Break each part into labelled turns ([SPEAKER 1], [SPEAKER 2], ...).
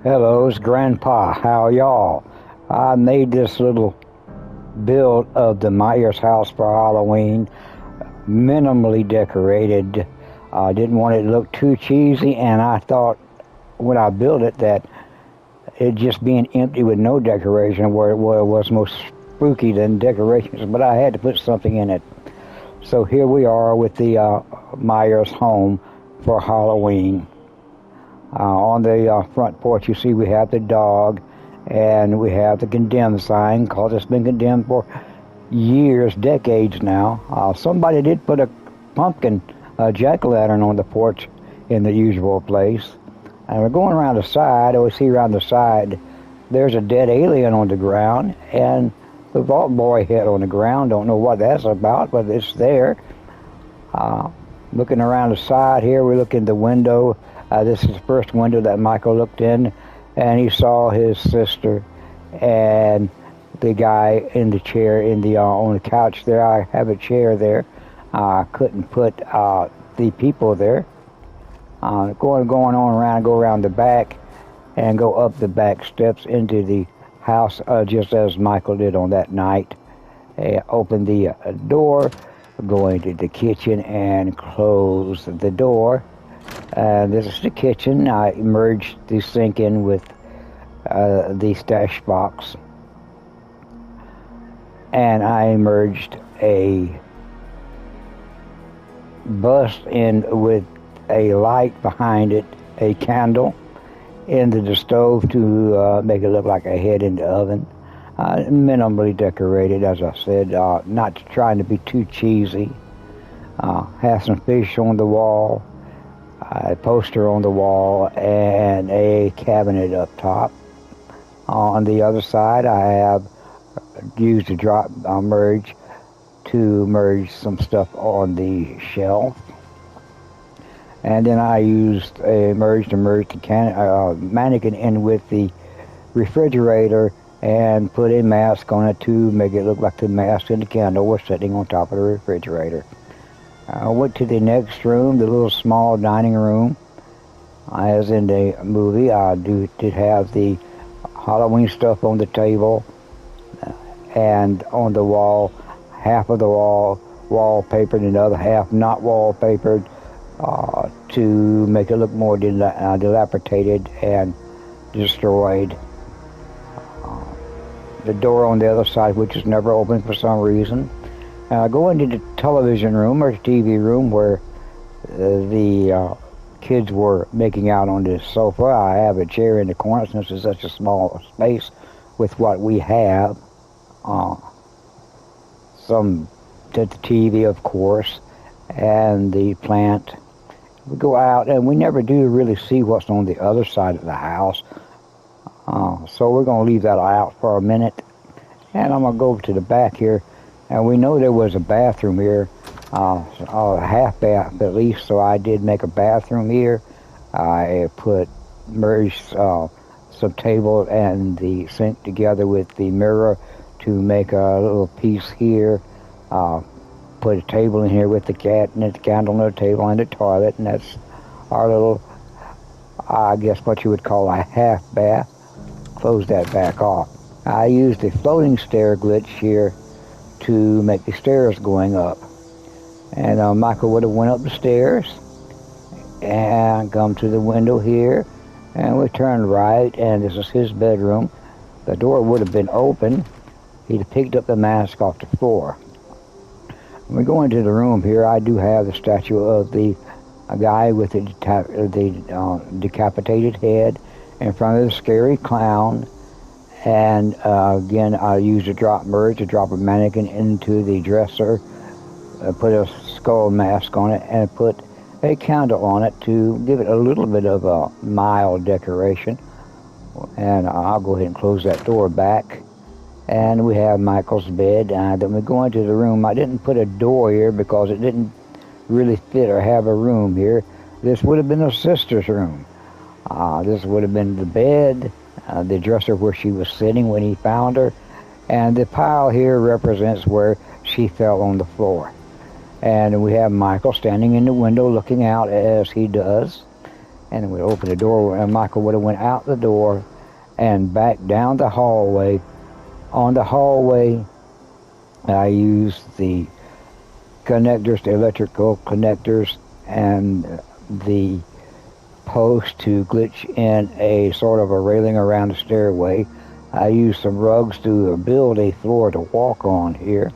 [SPEAKER 1] Hello, it's Grandpa. How y'all? I made this little build of the Myers house for Halloween, minimally decorated. I didn't want it to look too cheesy, and I thought when I built it that it just being empty with no decoration where it was more spooky than decorations, but I had to put something in it. So here we are with the Myers home for Halloween. On the front porch, you see we have the dog, and we have the condemned sign, because it's been condemned for years, decades now. Somebody did put a pumpkin jack-o'-lantern on the porch in the usual place. And we're going around the side, we see around the side, there's a dead alien on the ground, and the Vault Boy head on the ground. Don't know what that's about, but it's there. Looking around the side here, we look in the window. This is the first window that Michael looked in, and he saw his sister and the guy in the chair on the couch there. I have a chair there. I couldn't put the people there. Going on around, go around the back and go up the back steps into the house, just as Michael did on that night. Open the door, go into the kitchen and close the door. This is the kitchen. I merged the sink in with the stash box, and I merged a bust in with a light behind it, a candle into the stove to make it look like a head in the oven. Minimally decorated, as I said, not trying to be too cheesy. Have some fish on the wall, a poster on the wall, and a cabinet up top. On the other side, I have used a drop merge to merge some stuff on the shelf. And then I used a merge to merge the mannequin in with the refrigerator and put a mask on it to make it look like the mask and the candle was sitting on top of the refrigerator. I went to the next room, the little small dining room. As in the movie, I did have the Halloween stuff on the table, and on the wall, half of the wall wallpapered and the other half not wallpapered, to make it look more dilapidated and destroyed. The door on the other side, which is never open for some reason. Go into the television room or the TV room where the kids were making out on the sofa. I have a chair in the corner since it's such a small space with what we have. Some the TV, of course, and the plant. We go out and we never do really see what's on the other side of the house. So we're going to leave that out for a minute. And I'm going to go over to the back here. And we know there was a bathroom here, a half bath at least, so I did make a bathroom here. I merged some table and the sink together with the mirror to make a little piece here. Put a table in here with the cabinet, the candle on the table, and the toilet, and that's our little, I guess what you would call a half bath. Close that back off. I used a floating stair glitch here to make the stairs going up. And Michael would have went up the stairs and come to the window here, and we turned right, and this is his bedroom. The door would have been open. He'd have picked up the mask off the floor. When we go into the room here, I do have the statue of the guy with the decapitated head in front of the scary clown. And again, I used a drop merge to drop a mannequin into the dresser, put a skull mask on it, and put a candle on it to give it a little bit of a mild decoration. And I'll go ahead and close that door back. And we have Michael's bed. Then we go into the room. I didn't put a door here because it didn't really fit or have a room here. This would have been her sister's room. This would have been the bed, the dresser where she was sitting when he found her, and the pile here represents where she fell on the floor. And we have Michael standing in the window looking out as he does. and we opened the door, and Michael would have went out the door and back down the hallway. On the hallway, I used the connectors, the electrical connectors, and the post to glitch in a sort of a railing around the stairway. I used some rugs to build a floor to walk on here.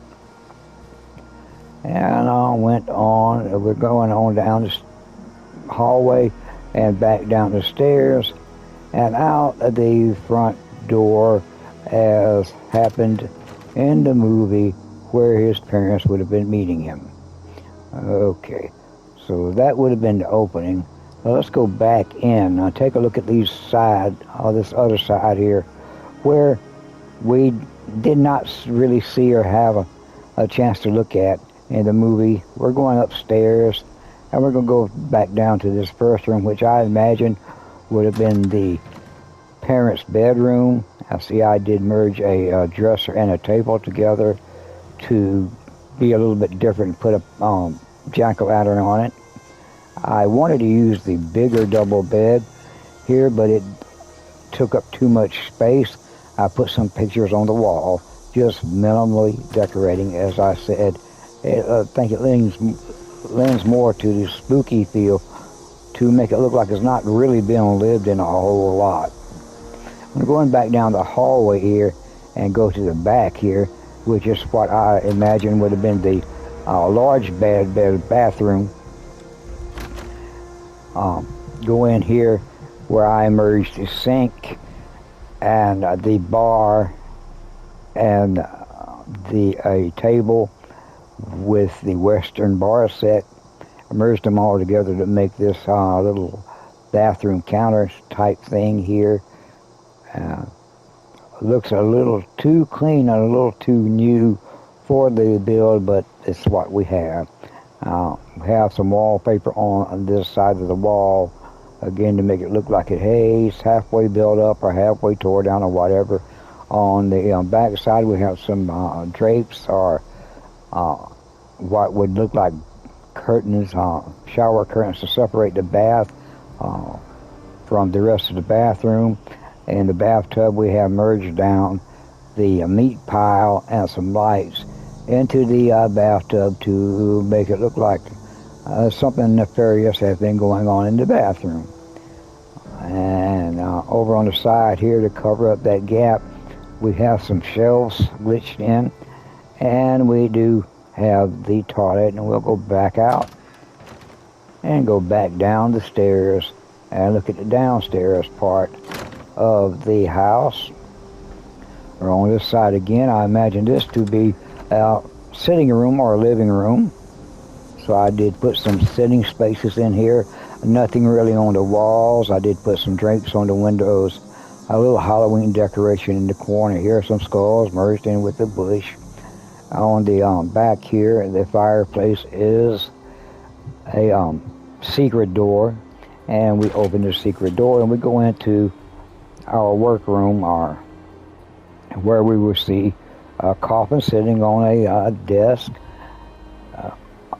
[SPEAKER 1] And I went on, we're going on down the hallway and back down the stairs and out the front door, as happened in the movie where his parents would have been meeting him. Okay, so that would have been the opening. Now let's go back in. Now take a look at these this other side here, where we did not really see or have a chance to look at in the movie. We're going upstairs, and we're going to go back down to this first room, which I imagine would have been the parents' bedroom. I see I did merge a dresser and a table together to be a little bit different, put a jack-o'-lantern on it. I wanted to use the bigger double bed here, but it took up too much space. I put some pictures on the wall, just minimally decorating, as I said. I think it lends more to the spooky feel to make it look like it's not really been lived in a whole lot. I'm going back down the hallway here and go to the back here, which is what I imagine would have been the large bathroom. Go in here where I merged the sink and the bar and a table with the Western bar set. I merged them all together to make this little bathroom counter type thing here. Looks a little too clean and a little too new for the build, but it's what we have. We have some wallpaper on this side of the wall, again to make it look like it's halfway built up or halfway tore down or whatever. On the back side we have some drapes or what would look like curtains, shower curtains to separate the bath from the rest of the bathroom. In the bathtub we have merged down the meat pile and some lights into the bathtub to make it look like something nefarious has been going on in the bathroom. And over on the side here, to cover up that gap, we have some shelves glitched in, and we do have the toilet. And we'll go back out and go back down the stairs and look at the downstairs part of the house. Or on this side again, I imagine this to be a sitting room or a living room. So I did put some sitting spaces in here. Nothing really on the walls. I did put some drapes on the windows. A little Halloween decoration in the corner here. Some skulls merged in with the bush. On the back here, the fireplace is a secret door. And we open the secret door and we go into our workroom, where we will see a coffin sitting on a desk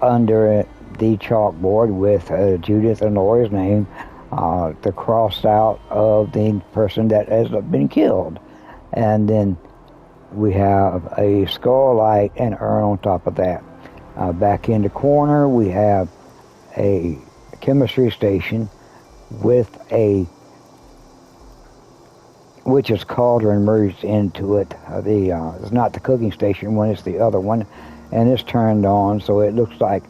[SPEAKER 1] under the chalkboard with Judith and Lori's name, the crossed out of the person that has been killed. And then we have a skull light and urn on top of that. Back in the corner we have a chemistry station with a witch's cauldron merged into it. It's not the cooking station one, it's the other one, and it's turned on so it looks like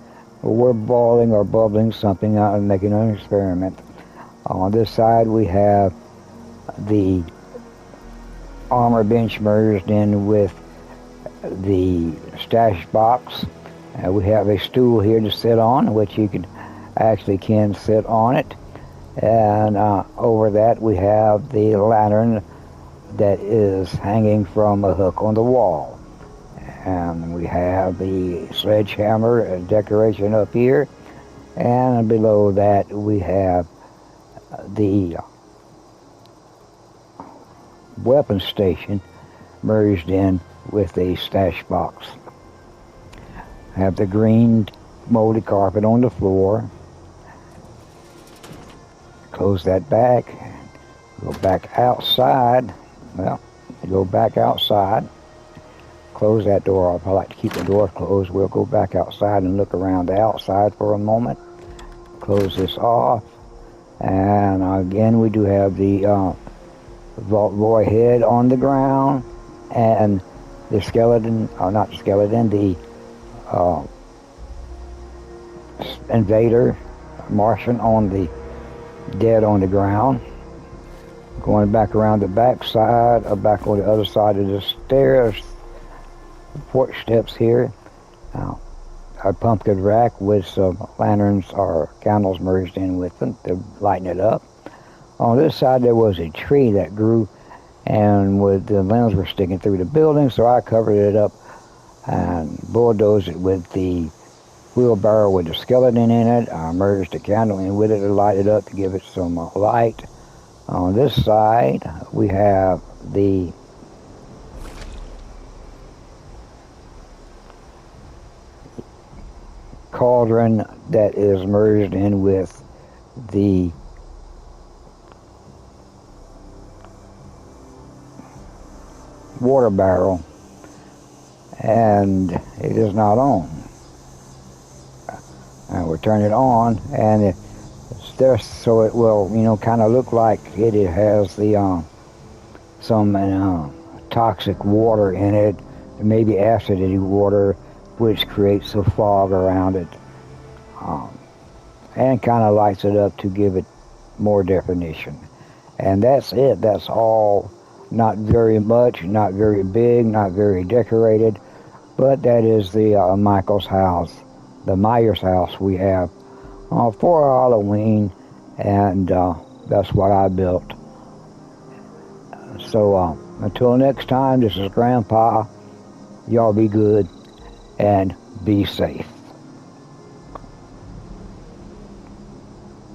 [SPEAKER 1] we're boiling or bubbling something out and making an experiment. On this side we have the armor bench merged in with the stash box. We have a stool here to sit on, which you can sit on it. And over that we have the lantern that is hanging from a hook on the wall. And we have the sledgehammer decoration up here. And below that we have the weapon station merged in with the stash box. Have the green moldy carpet on the floor. Close that back. Go back outside. Well, go back outside. Close that door off. I like to keep the door closed. We'll go back outside and look around the outside for a moment. Close this off. And again, we do have the vault boy head on the ground and the skeleton, or not the skeleton, the invader, Martian on the dead on the ground. Going back around the back side, or back on the other side of the stairs, porch steps here. Now, a pumpkin rack with some lanterns or candles merged in with them to lighten it up. On this side there was a tree that grew, and with the limbs were sticking through the building, so I covered it up and bulldozed it with the wheelbarrow with the skeleton in it. I merged the candle in with it to light it up to give it some light. On this side we have the cauldron that is merged in with the water barrel, and it is not on. And we'll turn it on, and it's there so it will, kind of look like it has the some toxic water in it, maybe acidy water, which creates a fog around it, and kind of lights it up to give it more definition. And that's it. That's all. Not very much, not very big, not very decorated, but that is the Michael's house, the Myers house we have for Halloween, and that's what I built. So until next time, this is Grandpa. Y'all be good and be safe.